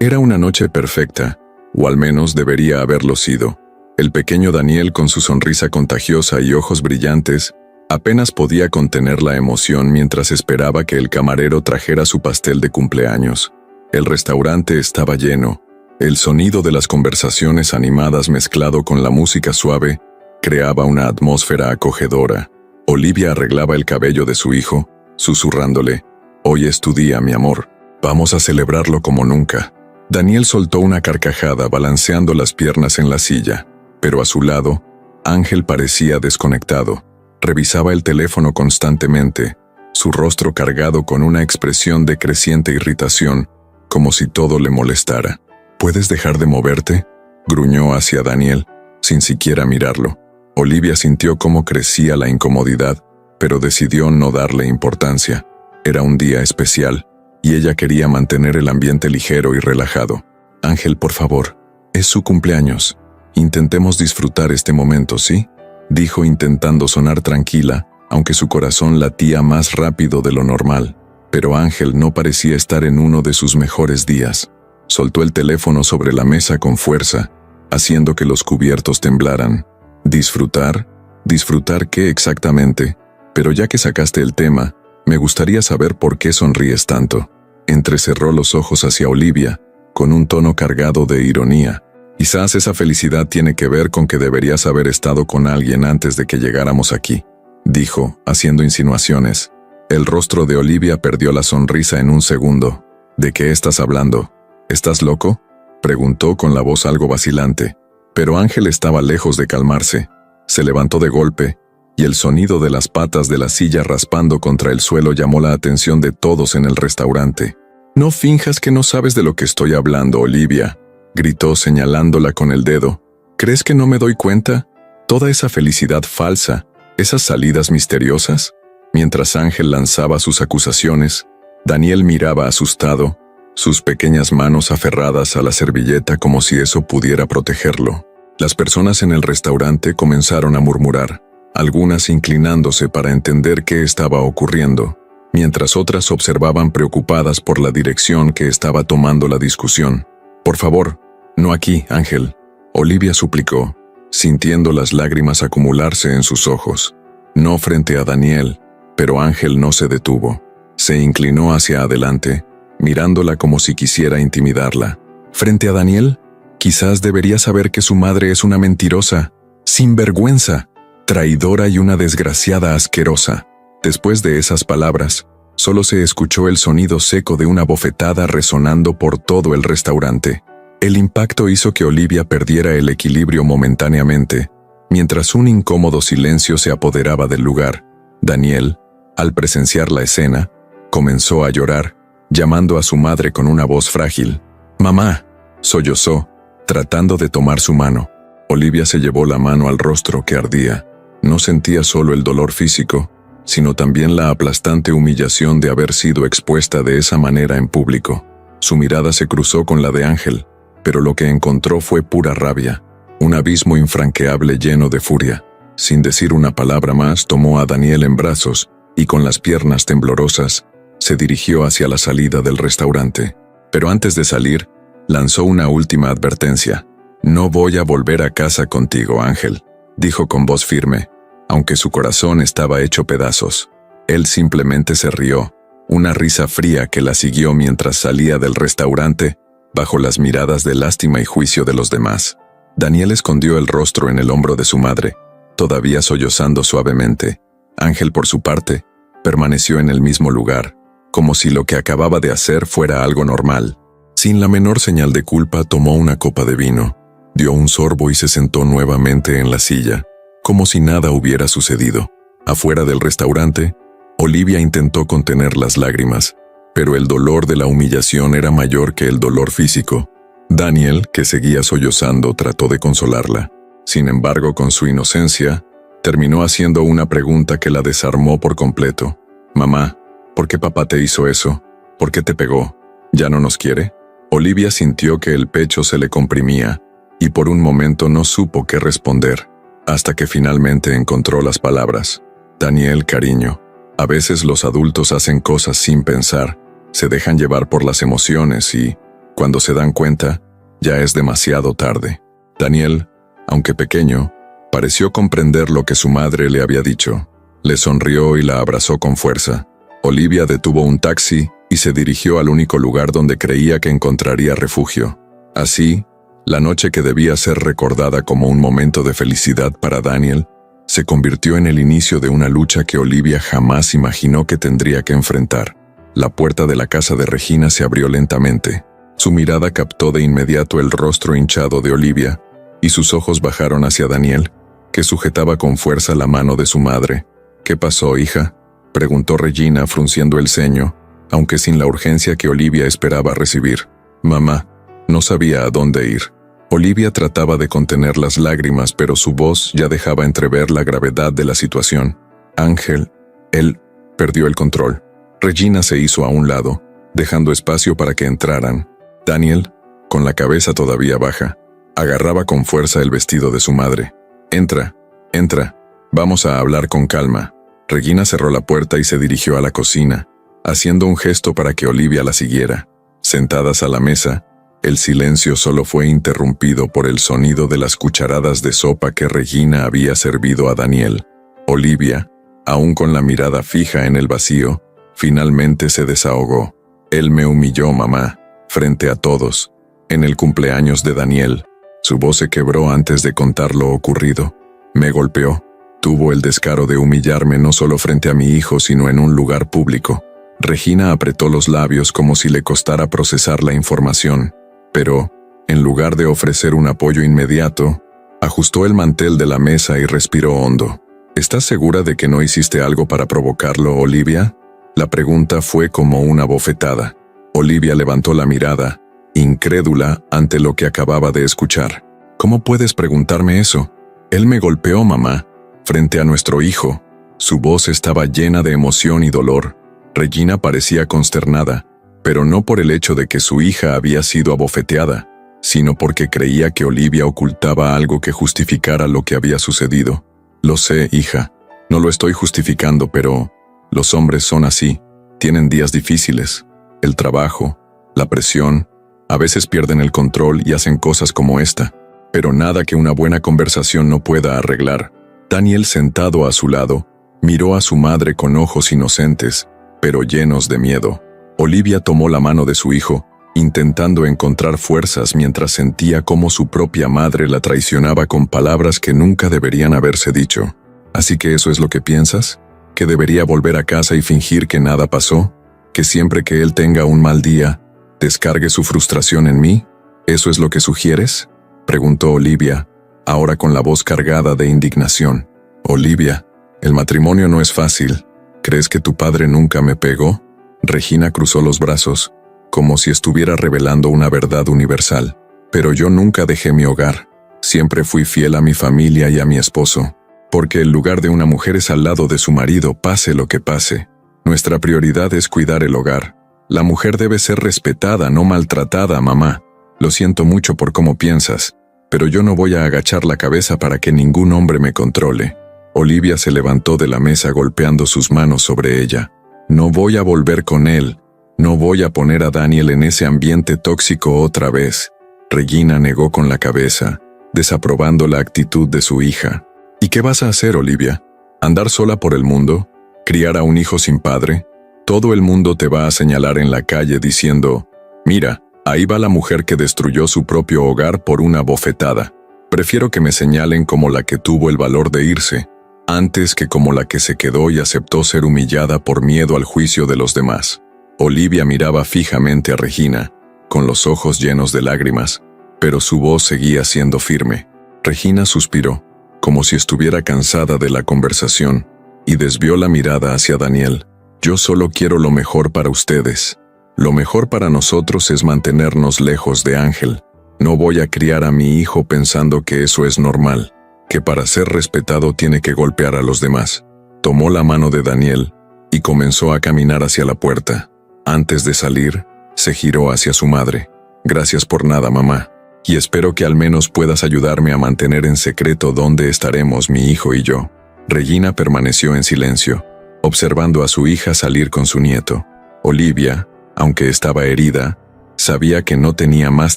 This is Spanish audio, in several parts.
Era una noche perfecta, o al menos debería haberlo sido. El pequeño Daniel, con su sonrisa contagiosa y ojos brillantes, apenas podía contener la emoción mientras esperaba que el camarero trajera su pastel de cumpleaños. El restaurante estaba lleno. El sonido de las conversaciones animadas mezclado con la música suave creaba una atmósfera acogedora. Olivia arreglaba el cabello de su hijo, susurrándole: «Hoy es tu día, mi amor. Vamos a celebrarlo como nunca». Daniel soltó una carcajada balanceando las piernas en la silla, pero a su lado, Ángel parecía desconectado. Revisaba el teléfono constantemente, su rostro cargado con una expresión de creciente irritación, como si todo le molestara. «¿Puedes dejar de moverte?», gruñó hacia Daniel, sin siquiera mirarlo. Olivia sintió cómo crecía la incomodidad, pero decidió no darle importancia. Era un día especial, y ella quería mantener el ambiente ligero y relajado. «Ángel, por favor, es su cumpleaños. Intentemos disfrutar este momento, ¿sí?», dijo intentando sonar tranquila, aunque su corazón latía más rápido de lo normal. Pero Ángel no parecía estar en uno de sus mejores días. Soltó el teléfono sobre la mesa con fuerza, haciendo que los cubiertos temblaran. «¿Disfrutar? ¿Disfrutar qué exactamente? Pero ya que sacaste el tema, me gustaría saber por qué sonríes tanto». Entrecerró los ojos hacia Olivia, con un tono cargado de ironía. «Quizás esa felicidad tiene que ver con que deberías haber estado con alguien antes de que llegáramos aquí», dijo, haciendo insinuaciones. El rostro de Olivia perdió la sonrisa en un segundo. «¿De qué estás hablando? ¿Estás loco?», preguntó con la voz algo vacilante. Pero Ángel estaba lejos de calmarse. Se levantó de golpe, y el sonido de las patas de la silla raspando contra el suelo llamó la atención de todos en el restaurante. «No finjas que no sabes de lo que estoy hablando, Olivia», gritó señalándola con el dedo. «¿Crees que no me doy cuenta? Toda esa felicidad falsa, esas salidas misteriosas». Mientras Ángel lanzaba sus acusaciones, Daniel miraba asustado, sus pequeñas manos aferradas a la servilleta como si eso pudiera protegerlo. Las personas en el restaurante comenzaron a murmurar, algunas inclinándose para entender qué estaba ocurriendo, mientras otras observaban preocupadas por la dirección que estaba tomando la discusión. «Por favor, no aquí, Ángel», Olivia suplicó, sintiendo las lágrimas acumularse en sus ojos. No frente a Daniel, pero Ángel no se detuvo. Se inclinó hacia adelante, mirándola como si quisiera intimidarla. «¿Frente a Daniel? Quizás debería saber que su madre es una mentirosa, sinvergüenza, traidora y una desgraciada asquerosa». Después de esas palabras, solo se escuchó el sonido seco de una bofetada resonando por todo el restaurante. El impacto hizo que Olivia perdiera el equilibrio momentáneamente, mientras un incómodo silencio se apoderaba del lugar. Daniel, al presenciar la escena, comenzó a llorar, llamando a su madre con una voz frágil. «Mamá», sollozó, tratando de tomar su mano. Olivia se llevó la mano al rostro que ardía. No sentía solo el dolor físico, sino también la aplastante humillación de haber sido expuesta de esa manera en público. Su mirada se cruzó con la de Ángel, pero lo que encontró fue pura rabia, un abismo infranqueable lleno de furia. Sin decir una palabra más, tomó a Daniel en brazos y con las piernas temblorosas, se dirigió hacia la salida del restaurante. Pero antes de salir, lanzó una última advertencia. «No voy a volver a casa contigo, Ángel», dijo con voz firme, aunque su corazón estaba hecho pedazos. Él simplemente se rió, una risa fría que la siguió mientras salía del restaurante, bajo las miradas de lástima y juicio de los demás. Daniel escondió el rostro en el hombro de su madre, todavía sollozando suavemente. Ángel, por su parte, permaneció en el mismo lugar, como si lo que acababa de hacer fuera algo normal. Sin la menor señal de culpa, tomó una copa de vino, dio un sorbo y se sentó nuevamente en la silla, como si nada hubiera sucedido. Afuera del restaurante, Olivia intentó contener las lágrimas, pero el dolor de la humillación era mayor que el dolor físico. Daniel, que seguía sollozando, trató de consolarla. Sin embargo, con su inocencia, terminó haciendo una pregunta que la desarmó por completo. «Mamá, ¿por qué papá te hizo eso? ¿Por qué te pegó? ¿Ya no nos quiere?». Olivia sintió que el pecho se le comprimía, y por un momento no supo qué responder, hasta que finalmente encontró las palabras. «Daniel, cariño, a veces los adultos hacen cosas sin pensar, se dejan llevar por las emociones y, Cuando se dan cuenta, ya es demasiado tarde. Daniel, aunque pequeño, pareció comprender lo que su madre le había dicho. Le sonrió y la abrazó con fuerza. Olivia detuvo un taxi y se dirigió al único lugar donde creía que encontraría refugio. Así, la noche que debía ser recordada como un momento de felicidad para Daniel, se convirtió en el inicio de una lucha que Olivia jamás imaginó que tendría que enfrentar. La puerta de la casa de Regina se abrió lentamente. Su mirada captó de inmediato el rostro hinchado de Olivia, y sus ojos bajaron hacia Daniel, que sujetaba con fuerza la mano de su madre. «¿Qué pasó, hija?», preguntó Regina frunciendo el ceño, aunque sin la urgencia que Olivia esperaba recibir. «Mamá». No sabía a dónde ir. Olivia trataba de contener las lágrimas, pero su voz ya dejaba entrever la gravedad de la situación. «Ángel, él perdió el control». Regina se hizo a un lado, dejando espacio para que entraran. Daniel, con la cabeza todavía baja, agarraba con fuerza el vestido de su madre. «Entra, entra, vamos a hablar con calma». Regina cerró la puerta y se dirigió a la cocina, haciendo un gesto para que Olivia la siguiera. Sentadas a la mesa, el silencio solo fue interrumpido por el sonido de las cucharadas de sopa que Regina había servido a Daniel. Olivia, aún con la mirada fija en el vacío, finalmente se desahogó. «Él me humilló, mamá, frente a todos, en el cumpleaños de Daniel». Su voz se quebró antes de contar lo ocurrido. «Me golpeó. Tuvo el descaro de humillarme no solo frente a mi hijo, sino en un lugar público». Regina apretó los labios como si le costara procesar la información, pero, en lugar de ofrecer un apoyo inmediato, ajustó el mantel de la mesa y respiró hondo. «¿Estás segura de que no hiciste algo para provocarlo, Olivia?». La pregunta fue como una bofetada. Olivia levantó la mirada, incrédula ante lo que acababa de escuchar. «¿Cómo puedes preguntarme eso? Él me golpeó, mamá, frente a nuestro hijo». Su voz estaba llena de emoción y dolor. Regina parecía consternada, pero no por el hecho de que su hija había sido abofeteada, sino porque creía que Olivia ocultaba algo que justificara lo que había sucedido. «Lo sé, hija, no lo estoy justificando, pero los hombres son así, tienen días difíciles, el trabajo, la presión, a veces pierden el control y hacen cosas como esta, pero nada que una buena conversación no pueda arreglar». Daniel, sentado a su lado, miró a su madre con ojos inocentes, pero llenos de miedo. Olivia tomó la mano de su hijo, intentando encontrar fuerzas mientras sentía cómo su propia madre la traicionaba con palabras que nunca deberían haberse dicho. «¿Así que eso es lo que piensas? ¿Que debería volver a casa y fingir que nada pasó? ¿Que siempre que él tenga un mal día, descargue su frustración en mí? ¿Eso es lo que sugieres?», preguntó Olivia, ahora con la voz cargada de indignación. «Olivia, el matrimonio no es fácil. ¿Crees que tu padre nunca me pegó?». Regina cruzó los brazos, como si estuviera revelando una verdad universal. «Pero yo nunca dejé mi hogar. Siempre fui fiel a mi familia y a mi esposo. Porque el lugar de una mujer es al lado de su marido, pase lo que pase. Nuestra prioridad es cuidar el hogar. La mujer debe ser respetada, no maltratada, mamá. Lo siento mucho por cómo piensas, pero yo no voy a agachar la cabeza para que ningún hombre me controle». Olivia se levantó de la mesa golpeando sus manos sobre ella. «No voy a volver con él. No voy a poner a Daniel en ese ambiente tóxico otra vez». Regina negó con la cabeza, desaprobando la actitud de su hija. «¿Y qué vas a hacer, Olivia? ¿Andar sola por el mundo? ¿Criar a un hijo sin padre? Todo el mundo te va a señalar en la calle diciendo, mira, ahí va la mujer que destruyó su propio hogar por una bofetada. Prefiero que me señalen como la que tuvo el valor de irse, antes que como la que se quedó y aceptó ser humillada por miedo al juicio de los demás». Olivia miraba fijamente a Regina, con los ojos llenos de lágrimas, pero su voz seguía siendo firme. Regina suspiró, como si estuviera cansada de la conversación, y desvió la mirada hacia Daniel. «Yo solo quiero lo mejor para ustedes. Lo mejor para nosotros es mantenernos lejos de Ángel. No voy a criar a mi hijo pensando que eso es normal, que para ser respetado tiene que golpear a los demás». Tomó la mano de Daniel y comenzó a caminar hacia la puerta. Antes de salir, se giró hacia su madre. «Gracias por nada, mamá, y espero que al menos puedas ayudarme a mantener en secreto dónde estaremos mi hijo y yo». Regina permaneció en silencio, observando a su hija salir con su nieto. Olivia, aunque estaba herida, Sabía que no tenía más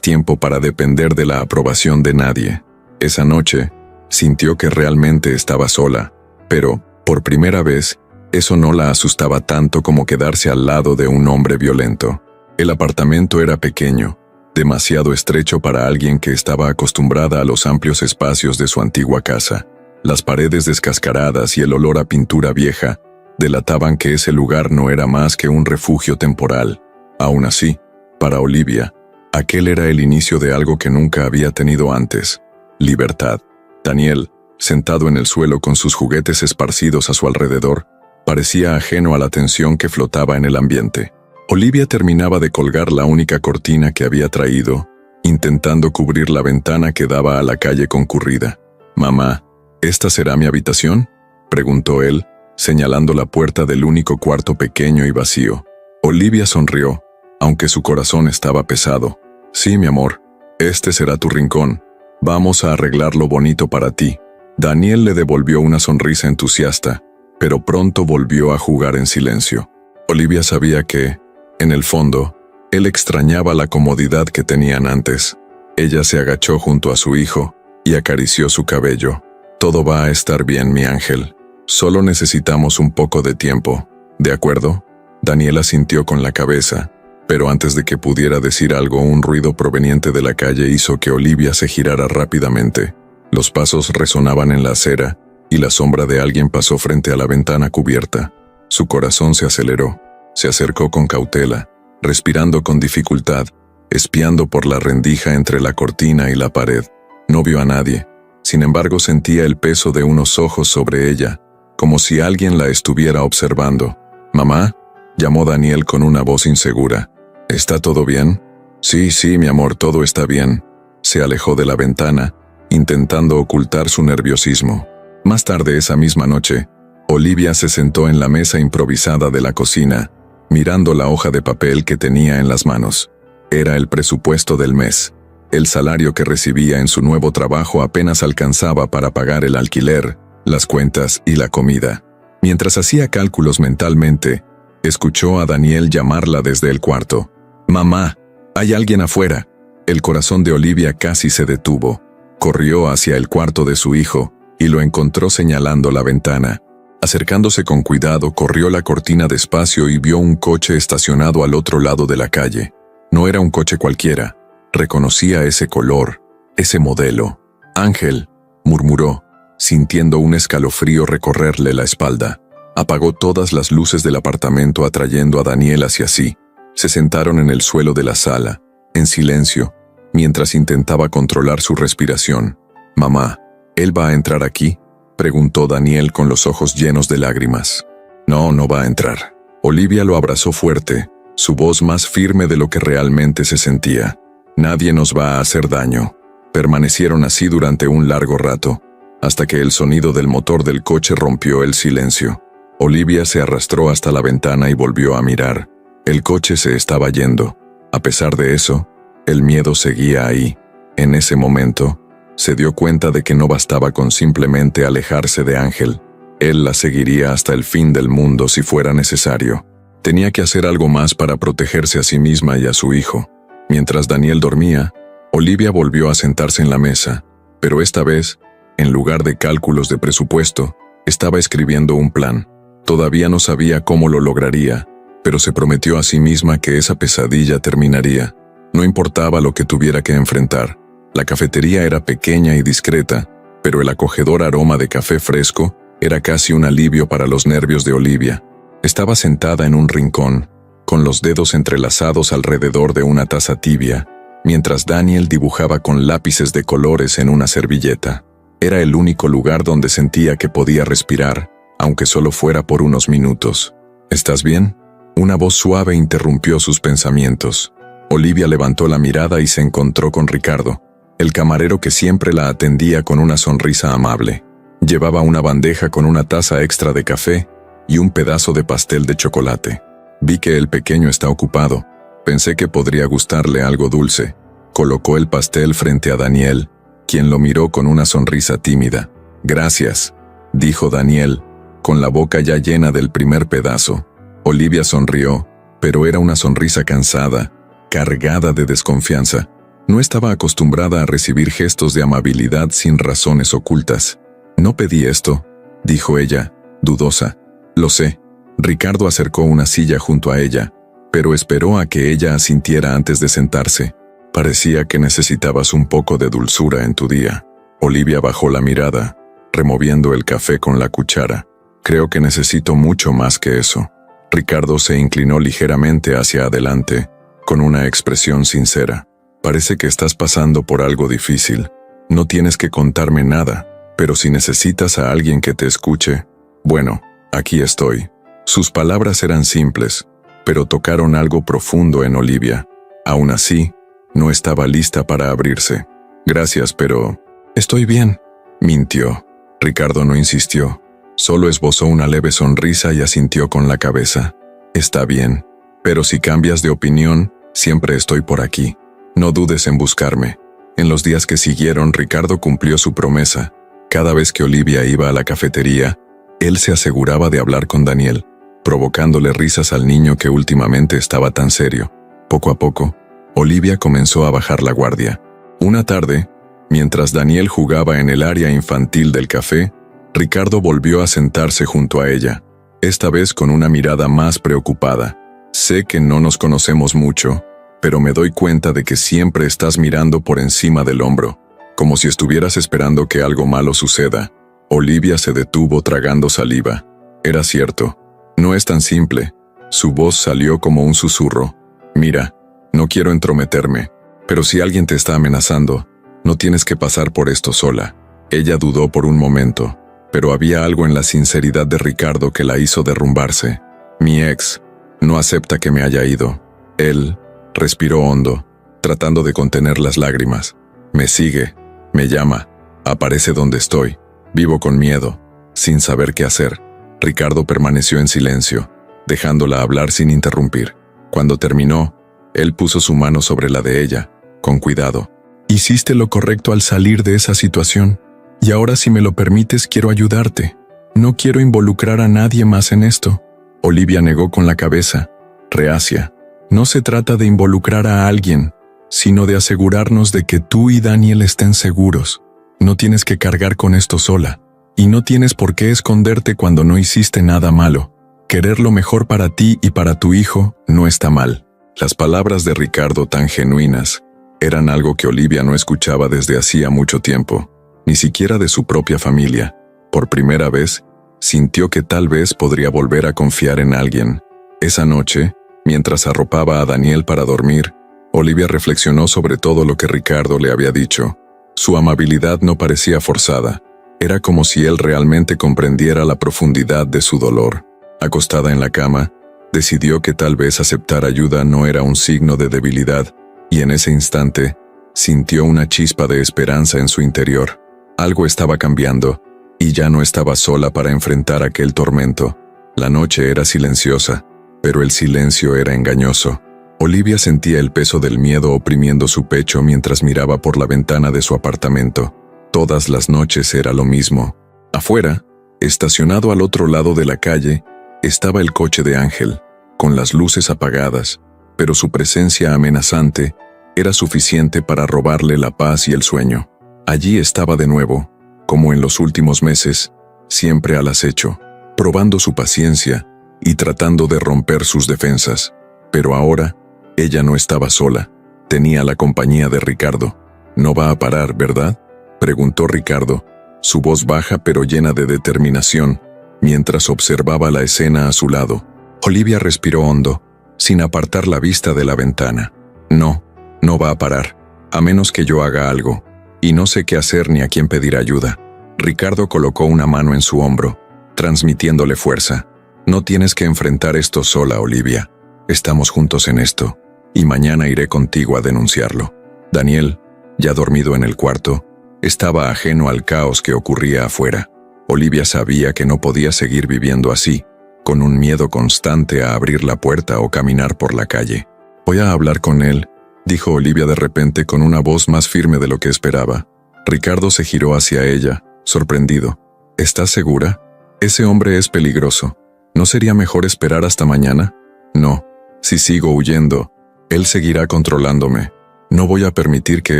tiempo para depender de la aprobación de nadie. Esa noche, sintió que realmente estaba sola, pero, por primera vez, eso no la asustaba tanto como quedarse al lado de un hombre violento. El apartamento era pequeño, demasiado estrecho para alguien que estaba acostumbrada a los amplios espacios de su antigua casa. Las paredes descascaradas y el olor a pintura vieja delataban que ese lugar no era más que un refugio temporal. Aún así, para Olivia, aquel era el inicio de algo que nunca había tenido antes: libertad. Daniel, sentado en el suelo con sus juguetes esparcidos a su alrededor, parecía ajeno a la tensión que flotaba en el ambiente. Olivia terminaba de colgar la única cortina que había traído, intentando cubrir la ventana que daba a la calle concurrida. «Mamá, ¿esta será mi habitación?», preguntó él, señalando la puerta del único cuarto pequeño y vacío. Olivia sonrió, aunque su corazón estaba pesado. «Sí, mi amor, este será tu rincón. Vamos a arreglarlo bonito para ti». Daniel le devolvió una sonrisa entusiasta, pero pronto volvió a jugar en silencio. Olivia sabía que, en el fondo, él extrañaba la comodidad que tenían antes. Ella se agachó junto a su hijo y acarició su cabello. «Todo va a estar bien, mi ángel. Solo necesitamos un poco de tiempo, ¿de acuerdo?». Daniel asintió con la cabeza, pero antes de que pudiera decir algo, un ruido proveniente de la calle hizo que Olivia se girara rápidamente. Los pasos resonaban en la acera, y la sombra de alguien pasó frente a la ventana cubierta. Su corazón se aceleró. Se acercó con cautela, respirando con dificultad, espiando por la rendija entre la cortina y la pared. No vio a nadie. Sin embargo, sentía el peso de unos ojos sobre ella, como si alguien la estuviera observando. «¿Mamá?», llamó Daniel con una voz insegura. «¿Está todo bien?». Sí, mi amor, todo está bien». Se alejó de la ventana, intentando ocultar su nerviosismo. Más tarde esa misma noche, Olivia se sentó en la mesa improvisada de la cocina, mirando la hoja de papel que tenía en las manos. Era el presupuesto del mes. El salario que recibía en su nuevo trabajo apenas alcanzaba para pagar el alquiler, las cuentas y la comida. Mientras hacía cálculos mentalmente, escuchó a Daniel llamarla desde el cuarto. «Mamá, hay alguien afuera». El corazón de Olivia casi se detuvo. Corrió hacia el cuarto de su hijo y lo encontró señalando la ventana. Acercándose con cuidado, corrió la cortina despacio y vio un coche estacionado al otro lado de la calle. No era un coche cualquiera. Reconocía ese color, ese modelo. «Ángel», murmuró, sintiendo un escalofrío recorrerle la espalda. Apagó todas las luces del apartamento atrayendo a Daniel hacia sí. Se sentaron en el suelo de la sala, en silencio, mientras intentaba controlar su respiración. «Mamá, ¿él va a entrar aquí?», preguntó Daniel con los ojos llenos de lágrimas. «No, no va a entrar». Olivia lo abrazó fuerte, su voz más firme de lo que realmente se sentía. «Nadie nos va a hacer daño». Permanecieron así durante un largo rato, hasta que el sonido del motor del coche rompió el silencio. Olivia se arrastró hasta la ventana y volvió a mirar. El coche se estaba yendo. A pesar de eso, el miedo seguía ahí. En ese momento, se dio cuenta de que no bastaba con simplemente alejarse de Ángel. Él la seguiría hasta el fin del mundo si fuera necesario. Tenía que hacer algo más para protegerse a sí misma y a su hijo. Mientras Daniel dormía, Olivia volvió a sentarse en la mesa, pero esta vez, en lugar de cálculos de presupuesto, estaba escribiendo un plan. Todavía no sabía cómo lo lograría, pero se prometió a sí misma que esa pesadilla terminaría. No importaba lo que tuviera que enfrentar. La cafetería era pequeña y discreta, pero el acogedor aroma de café fresco era casi un alivio para los nervios de Olivia. Estaba sentada en un rincón, con los dedos entrelazados alrededor de una taza tibia, mientras Daniel dibujaba con lápices de colores en una servilleta. Era el único lugar donde sentía que podía respirar, aunque solo fuera por unos minutos. «¿Estás bien?», una voz suave interrumpió sus pensamientos. Olivia levantó la mirada y se encontró con Ricardo, el camarero que siempre la atendía con una sonrisa amable. Llevaba una bandeja con una taza extra de café y un pedazo de pastel de chocolate. «Vi que el pequeño está ocupado. Pensé que podría gustarle algo dulce». Colocó el pastel frente a Daniel, quien lo miró con una sonrisa tímida. «Gracias», dijo Daniel, con la boca ya llena del primer pedazo. Olivia sonrió, pero era una sonrisa cansada, cargada de desconfianza. No estaba acostumbrada a recibir gestos de amabilidad sin razones ocultas. «No pedí esto», dijo ella, dudosa. «Lo sé». Ricardo acercó una silla junto a ella, pero esperó a que ella asintiera antes de sentarse. «Parecía que necesitabas un poco de dulzura en tu día». Olivia bajó la mirada, removiendo el café con la cuchara. «Creo que necesito mucho más que eso». Ricardo se inclinó ligeramente hacia adelante, con una expresión sincera. «Parece que estás pasando por algo difícil. No tienes que contarme nada, pero si necesitas a alguien que te escuche, bueno, aquí estoy». Sus palabras eran simples, pero tocaron algo profundo en Olivia. Aún así, no estaba lista para abrirse. «Gracias, pero estoy bien», mintió. Ricardo no insistió. Solo esbozó una leve sonrisa y asintió con la cabeza. «Está bien, pero si cambias de opinión, siempre estoy por aquí. No dudes en buscarme». En los días que siguieron, Ricardo cumplió su promesa. Cada vez que Olivia iba a la cafetería, él se aseguraba de hablar con Daniel, provocándole risas al niño que últimamente estaba tan serio. Poco a poco, Olivia comenzó a bajar la guardia. Una tarde, mientras Daniel jugaba en el área infantil del café, Ricardo volvió a sentarse junto a ella, esta vez con una mirada más preocupada. «Sé que no nos conocemos mucho, pero me doy cuenta de que siempre estás mirando por encima del hombro, como si estuvieras esperando que algo malo suceda». Olivia se detuvo tragando saliva. Era cierto. No es tan simple. Su voz salió como un susurro. «Mira, no quiero entrometerme, pero si alguien te está amenazando, no tienes que pasar por esto sola». Ella dudó por un momento, pero había algo en la sinceridad de Ricardo que la hizo derrumbarse. «Mi ex no acepta que me haya ido». Él respiró hondo, tratando de contener las lágrimas. «Me sigue, me llama, aparece donde estoy. Vivo con miedo, sin saber qué hacer». Ricardo permaneció en silencio, dejándola hablar sin interrumpir. Cuando terminó, él puso su mano sobre la de ella, con cuidado. «Hiciste lo correcto al salir de esa situación, y ahora, si me lo permites, quiero ayudarte. No quiero involucrar a nadie más en esto». Olivia negó con la cabeza, reacia. «No se trata de involucrar a alguien, sino de asegurarnos de que tú y Daniel estén seguros. No tienes que cargar con esto sola. Y no tienes por qué esconderte cuando no hiciste nada malo. Querer lo mejor para ti y para tu hijo no está mal». Las palabras de Ricardo, tan genuinas, eran algo que Olivia no escuchaba desde hacía mucho tiempo, ni siquiera de su propia familia. Por primera vez, sintió que tal vez podría volver a confiar en alguien. Esa noche, mientras arropaba a Daniel para dormir, Olivia reflexionó sobre todo lo que Ricardo le había dicho. Su amabilidad no parecía forzada. Era como si él realmente comprendiera la profundidad de su dolor. Acostada en la cama, decidió que tal vez aceptar ayuda no era un signo de debilidad, y en ese instante, sintió una chispa de esperanza en su interior. Algo estaba cambiando, y ya no estaba sola para enfrentar aquel tormento. La noche era silenciosa, pero el silencio era engañoso. Olivia sentía el peso del miedo oprimiendo su pecho mientras miraba por la ventana de su apartamento. Todas las noches era lo mismo. Afuera, estacionado al otro lado de la calle, estaba el coche de Ángel, con las luces apagadas, pero su presencia amenazante era suficiente para robarle la paz y el sueño. Allí estaba de nuevo, como en los últimos meses, siempre al acecho, probando su paciencia y tratando de romper sus defensas. Pero ahora, ella no estaba sola, tenía la compañía de Ricardo. «No va a parar, ¿verdad?», preguntó Ricardo, su voz baja pero llena de determinación, mientras observaba la escena a su lado. Olivia respiró hondo, sin apartar la vista de la ventana. «No, no va a parar, a menos que yo haga algo, y no sé qué hacer ni a quién pedir ayuda». Ricardo colocó una mano en su hombro, transmitiéndole fuerza. «No tienes que enfrentar esto sola, Olivia. Estamos juntos en esto, y mañana iré contigo a denunciarlo». Daniel, ya dormido en el cuarto, estaba ajeno al caos que ocurría afuera. Olivia sabía que no podía seguir viviendo así, con un miedo constante a abrir la puerta o caminar por la calle. «Voy a hablar con él», dijo Olivia de repente con una voz más firme de lo que esperaba. Ricardo se giró hacia ella, sorprendido. «¿Estás segura? Ese hombre es peligroso. ¿No sería mejor esperar hasta mañana?» «No, si sigo huyendo, Él seguirá controlándome. No voy a permitir que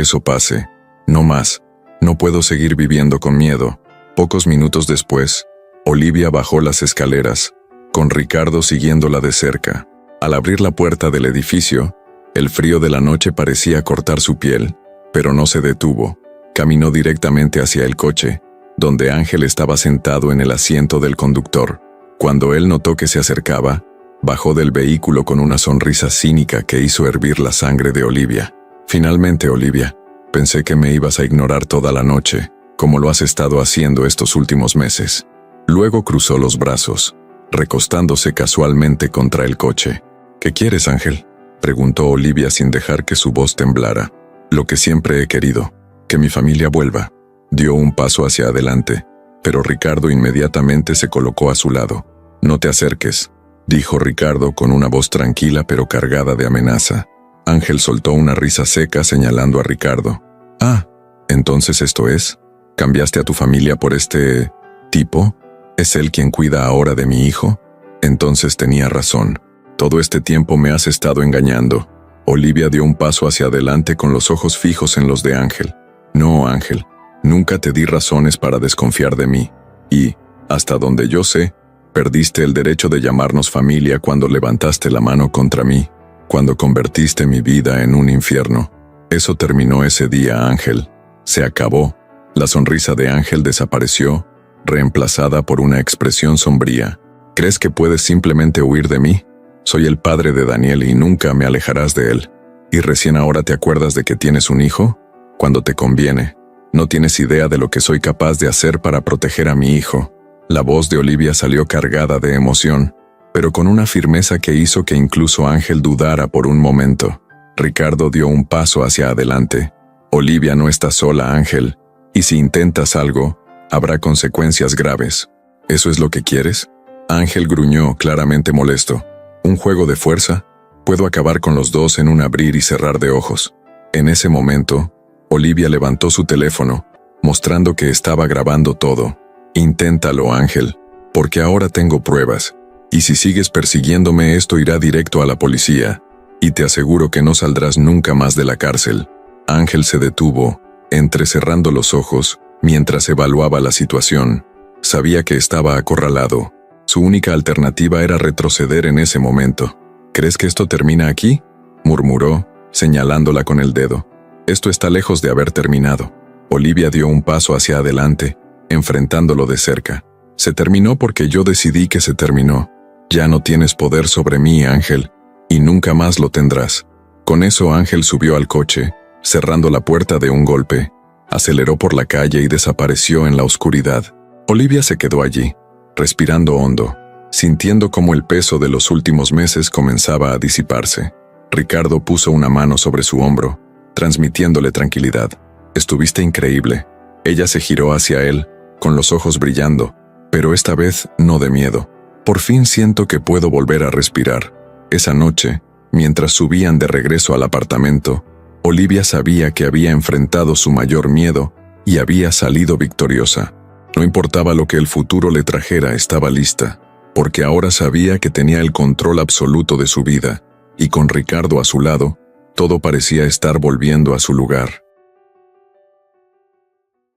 eso pase. No más. No puedo seguir viviendo con miedo. Pocos minutos después, Olivia bajó las escaleras, con Ricardo siguiéndola de cerca. Al abrir la puerta del edificio, el frío de la noche parecía cortar su piel, pero no se detuvo. Caminó directamente hacia el coche, donde Ángel estaba sentado en el asiento del conductor. Cuando él notó que se acercaba, bajó del vehículo con una sonrisa cínica que hizo hervir la sangre de Olivia. Finalmente, Olivia, pensé que me ibas a ignorar toda la noche, como lo has estado haciendo estos últimos meses. Luego cruzó los brazos, recostándose casualmente contra el coche. ¿Qué quieres, Ángel?, preguntó Olivia sin dejar que su voz temblara. Lo que siempre he querido, que mi familia vuelva. Dio un paso hacia adelante, pero Ricardo inmediatamente se colocó a su lado. No te acerques, dijo Ricardo con una voz tranquila pero cargada de amenaza. Ángel soltó una risa seca señalando a Ricardo. Ah, ¿entonces esto es? ¿Cambiaste a tu familia por este tipo? ¿Es él quien cuida ahora de mi hijo? Entonces tenía razón. Todo este tiempo me has estado engañando. Olivia dio un paso hacia adelante con los ojos fijos en los de Ángel. No, Ángel, nunca te di razones para desconfiar de mí. Y, hasta donde yo sé, perdiste el derecho de llamarnos familia cuando levantaste la mano contra mí, cuando convertiste mi vida en un infierno. Eso terminó ese día, Ángel. Se acabó. La sonrisa de Ángel desapareció, reemplazada por una expresión sombría. ¿Crees que puedes simplemente huir de mí? Soy el padre de Daniel y nunca me alejarás de él. ¿Y recién ahora te acuerdas de que tienes un hijo? Cuando te conviene. No tienes idea de lo que soy capaz de hacer para proteger a mi hijo. La voz de Olivia salió cargada de emoción, pero con una firmeza que hizo que incluso Ángel dudara por un momento. Ricardo dio un paso hacia adelante. Olivia no está sola, Ángel, y si intentas algo, habrá consecuencias graves. ¿Eso es lo que quieres? Ángel gruñó, claramente molesto. ¿Un juego de fuerza? Puedo acabar con los dos en un abrir y cerrar de ojos. En ese momento, Olivia levantó su teléfono, mostrando que estaba grabando todo. Inténtalo, Ángel, porque ahora tengo pruebas, y si sigues persiguiéndome esto irá directo a la policía, y te aseguro que no saldrás nunca más de la cárcel. Ángel se detuvo, entrecerrando los ojos, mientras evaluaba la situación. Sabía que estaba acorralado. Su única alternativa era retroceder en ese momento. ¿Crees que esto termina aquí?, murmuró, señalándola con el dedo. Esto está lejos de haber terminado. Olivia dio un paso hacia adelante, enfrentándolo de cerca. Se terminó porque yo decidí que se terminó. Ya no tienes poder sobre mí, Ángel, y nunca más lo tendrás. Con eso Ángel subió al coche, cerrando la puerta de un golpe. Aceleró por la calle y desapareció en la oscuridad. Olivia se quedó allí, respirando hondo, sintiendo cómo el peso de los últimos meses comenzaba a disiparse. Ricardo puso una mano sobre su hombro, transmitiéndole tranquilidad. Estuviste increíble. Ella se giró hacia él, con los ojos brillando, pero esta vez no de miedo. Por fin siento que puedo volver a respirar. Esa noche, mientras subían de regreso al apartamento, Olivia sabía que había enfrentado su mayor miedo y había salido victoriosa. No importaba lo que el futuro le trajera, estaba lista, porque ahora sabía que tenía el control absoluto de su vida, y con Ricardo a su lado, todo parecía estar volviendo a su lugar.